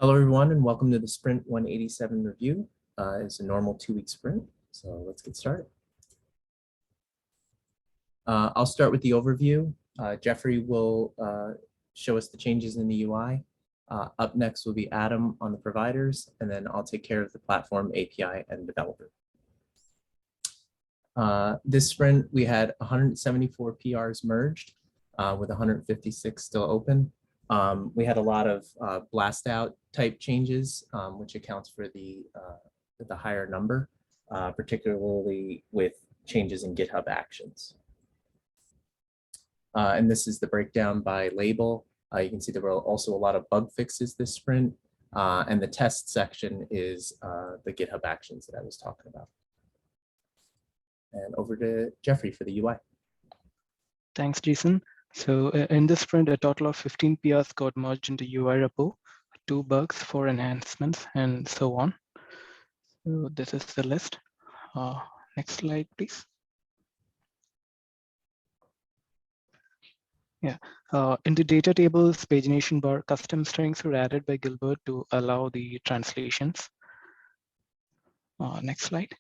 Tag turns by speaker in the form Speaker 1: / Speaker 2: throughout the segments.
Speaker 1: Hello, everyone, and welcome to the Sprint 187 review. It's a normal 2-week sprint, so let's get started. I'll start with the overview. Jeffrey will show us the changes in the UI. Up next will be Adam on the providers, and then I'll take care of the platform, API, and developer. This sprint, we had 174 PRs merged with 156 still open. We had a lot of blast out type changes, which accounts for the higher number, particularly with changes in GitHub Actions. And this is the breakdown by label. You can see there were also a lot of bug fixes this sprint, and the test section is the GitHub Actions that I was talking about. And over to Jeffrey for the UI.
Speaker 2: Thanks, Jason. So in this sprint, a total of 15 PRs got merged into UI repo, 2 bugs, 4 enhancements, and so on. So this is the list. Next slide, please. Yeah, in the data tables pagination bar, custom strings were added by Gilbert to allow the translations. Next slide.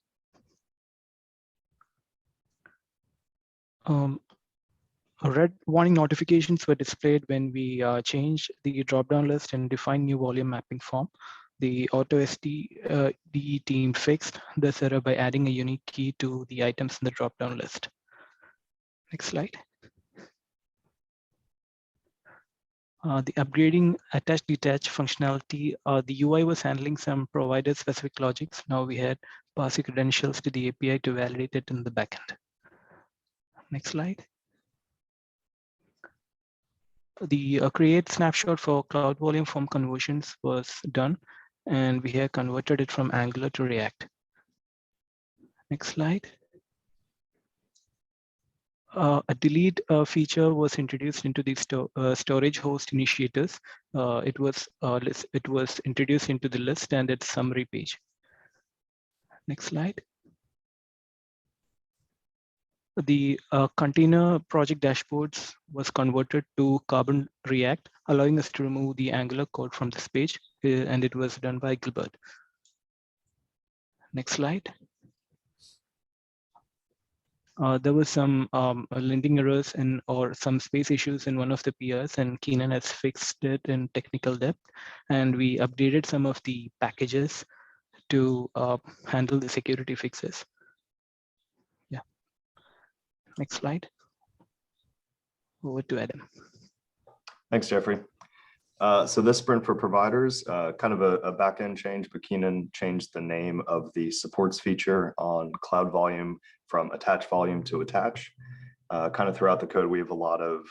Speaker 2: Red warning notifications were displayed when we changed the drop-down list and defined new volume mapping form. The AutoSD team fixed this error by adding a unique key to the items in the drop-down list. Next slide. The upgrading attach-detach functionality, the UI was handling some provider-specific logics. Now we had parsing credentials to the API to validate it in the backend. Next slide. The create snapshot for Cloud Volume form conversions was done, and we have converted it from Angular to React. Next slide. A delete feature was introduced into the storage host initiators. It was introduced into the list and its summary page. Next slide. The container project dashboards was converted to Carbon React, allowing us to remove the Angular code from this page, and it was done by Gilbert. Next slide. There was some linting errors or some space issues in one of the PRs, and Keenan has fixed it in technical depth, and we updated some of the packages to handle the security fixes. Next slide. Over to Adam.
Speaker 3: Thanks, Jeffrey. So this sprint for providers, kind of a back-end change, but Keenan changed the name of the supports feature on Cloud Volume from attach volume to attach. Kind of throughout the code, we have a lot of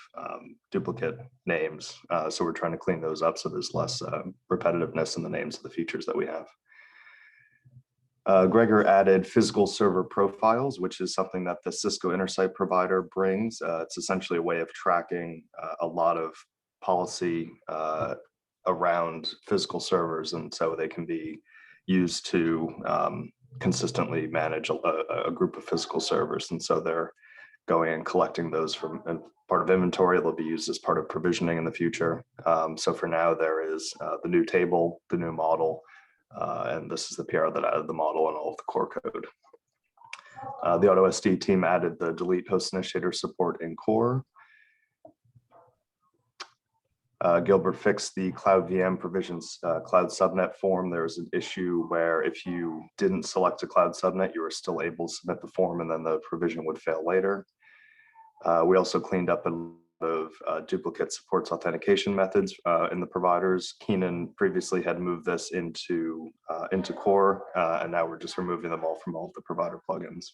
Speaker 3: duplicate names. So we're trying to clean those up so there's less repetitiveness in the names of the features that we have. Gregor added physical server profiles, which is something that the Cisco Intersight provider brings. It's essentially a way of tracking a lot of policy around physical servers, and so they can be used to consistently manage a group of physical servers. And so they're going and collecting those from part of inventory. They'll be used as part of provisioning in the future. So for now, there is the new table, the new model, and this is the PR that added the model and all of the core code. The AutoSD team added the delete host initiator support in core. Gilbert fixed the Cloud VM provisions Cloud Subnet form. There was an issue where if you didn't select a Cloud Subnet, you were still able to submit the form and then the provision would fail later. We also cleaned up a lot of duplicate supports authentication methods in the providers. Keenan previously had moved this into core, and now we're just removing them all from all of the provider plugins.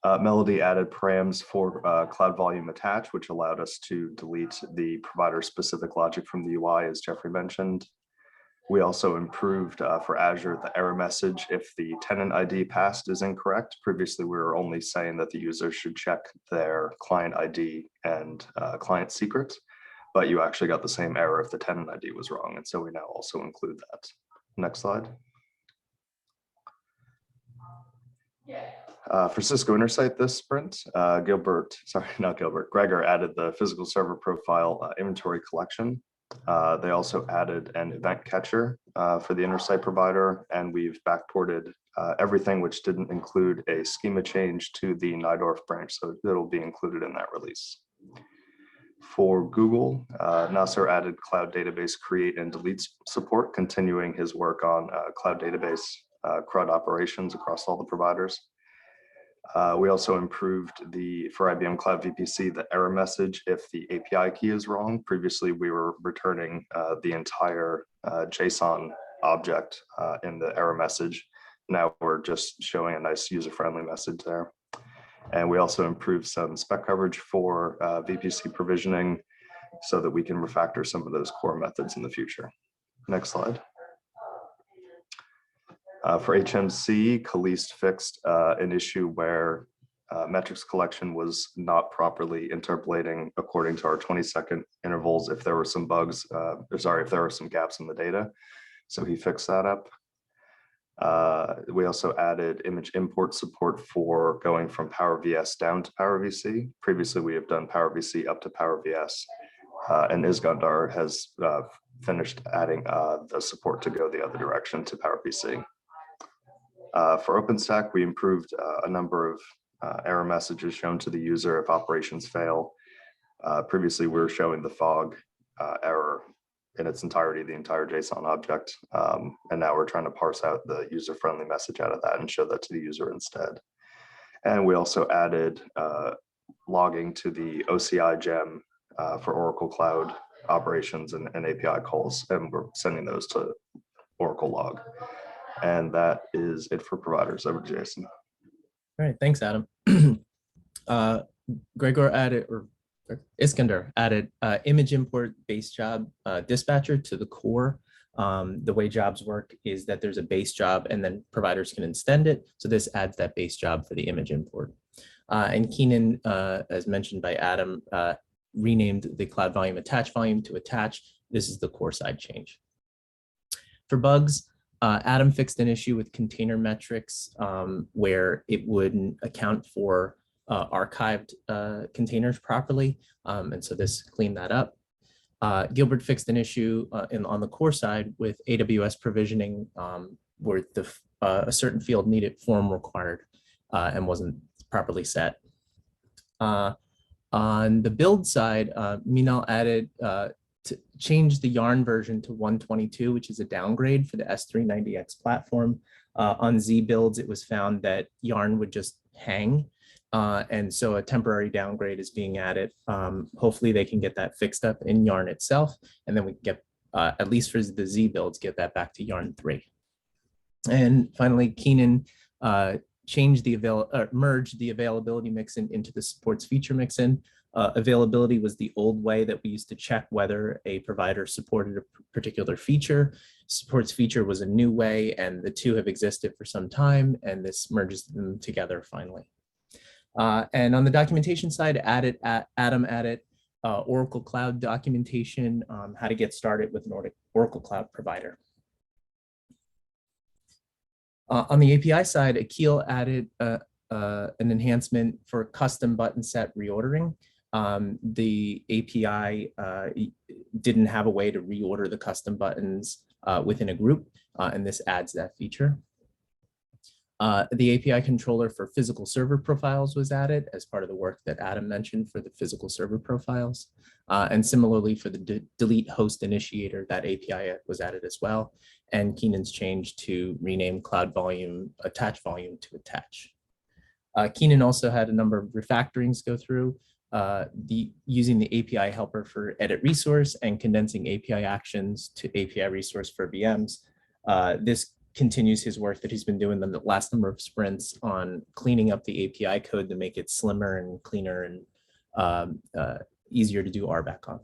Speaker 3: Melody added params for Cloud Volume attach, which allowed us to delete the provider-specific logic from the UI, as Jeffrey mentioned. We also improved for Azure the error message if the tenant ID passed is incorrect. Previously, we were only saying that the user should check their client ID and client secret, but you actually got the same error if the tenant ID was wrong. And so we now also include that. Next slide. For Cisco Intersight this sprint, Gregor added the physical server profile inventory collection They also added an event catcher for the Intersight provider, and we've backported everything which didn't include a schema change to the Nydorf branch, so it'll be included in that release. For Google, Nasser added cloud database create and delete support, continuing his work on cloud database CRUD operations across all the providers. We also improved for IBM Cloud VPC, the error message if the API key is wrong. Previously, we were returning the entire JSON object in the error message. Now we're just showing a nice user-friendly message there. And we also improved some spec coverage for VPC provisioning so that we can refactor some of those core methods in the future. Next slide. For HMC, Caliste fixed an issue where metrics collection was not properly interpolating according to our 20-second intervals if there were some bugs, if there were some gaps in the data. So he fixed that up. We also added image import support for going from PowerVS down to PowerVC. Previously, we have done PowerVC up to PowerVS, and Iskandar has finished adding the support to go the other direction to PowerVC. For OpenStack, we improved a number of error messages shown to the user if operations fail. Previously, we were showing the fog error in its entirety, the entire JSON object. And now we're trying to parse out the user-friendly message out of that and show that to the user instead. And we also added logging to the OCI gem for Oracle Cloud operations and API calls, and we're sending those to Oracle Log. And that is it for providers. Over to Jason.
Speaker 1: All right, thanks, Adam. Gregor added, or Iskandar added image import base job dispatcher to the core. The way jobs work is that there's a base job and then providers can extend it. So this adds that base job for the image import. And Keenan, as mentioned by Adam, renamed the cloud volume attach volume to attach. This is the core side change. For bugs, Adam fixed an issue with container metrics where it wouldn't account for archived containers properly. And so this cleaned that up. Gilbert fixed an issue on the core side with AWS provisioning where a certain field needed form required and wasn't properly set. On the build side, Minal added to change the Yarn version to 122, which is a downgrade for the S390X platform. On Z builds, it was found that Yarn would just hang. And so a temporary downgrade is being added. Hopefully they can get that fixed up in Yarn itself. And then we get, at least for the Z builds, get that back to Yarn 3. And finally, Keenan changed merged the availability mixin into the supports feature mixin. Availability was the old way that we used to check whether a provider supported a particular feature. Supports feature was a new way, and the two have existed for some time, and this merges them together finally. And on the documentation side, Adam added Oracle Cloud documentation, how to get started with an Oracle Cloud provider. On the API side, Akil added an enhancement for custom button set reordering. The API didn't have a way to reorder the custom buttons within a group, and this adds that feature. The API controller for physical server profiles was added as part of the work that Adam mentioned for the physical server profiles. And similarly for the delete host initiator, that API was added as well. And Keenan's change to rename cloud volume attach volume to attach. Keenan also had a number of refactorings go through, using the API helper for edit resource and condensing API actions to API resource for VMs. This continues his work that he's been doing the last number of sprints on cleaning up the API code to make it slimmer and cleaner and easier to do RBAC on.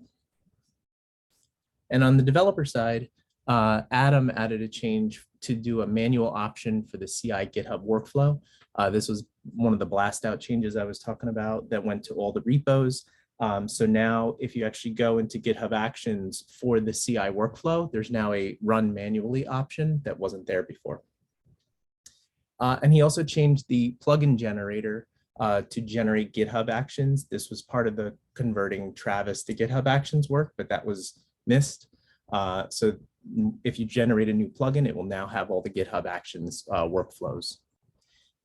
Speaker 1: And on the developer side, Adam added a change to do a manual option for the CI GitHub workflow. This was one of the blast out changes I was talking about that went to all the repos. So now if you actually go into GitHub Actions for the CI workflow, there's now a run manually option that wasn't there before. And he also changed the plugin generator to generate GitHub Actions. This was part of the converting Travis to GitHub Actions work, but that was missed. So if you generate a new plugin, it will now have all the GitHub Actions workflows.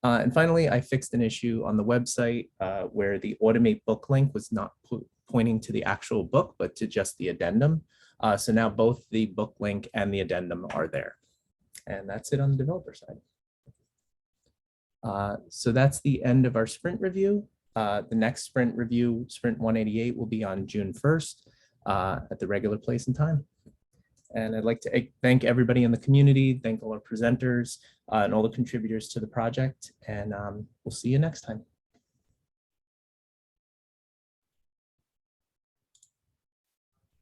Speaker 1: And finally, I fixed an issue on the website where the automate book link was not pointing to the actual book, but to just the addendum. So now both the book link and the addendum are there. And that's it on the developer side. So that's the end of our sprint review. The next sprint review, Sprint 188, will be on June 1st at the regular place and time. And I'd like to thank everybody in the community, thank all our presenters and all the contributors to the project. And we'll see you next time.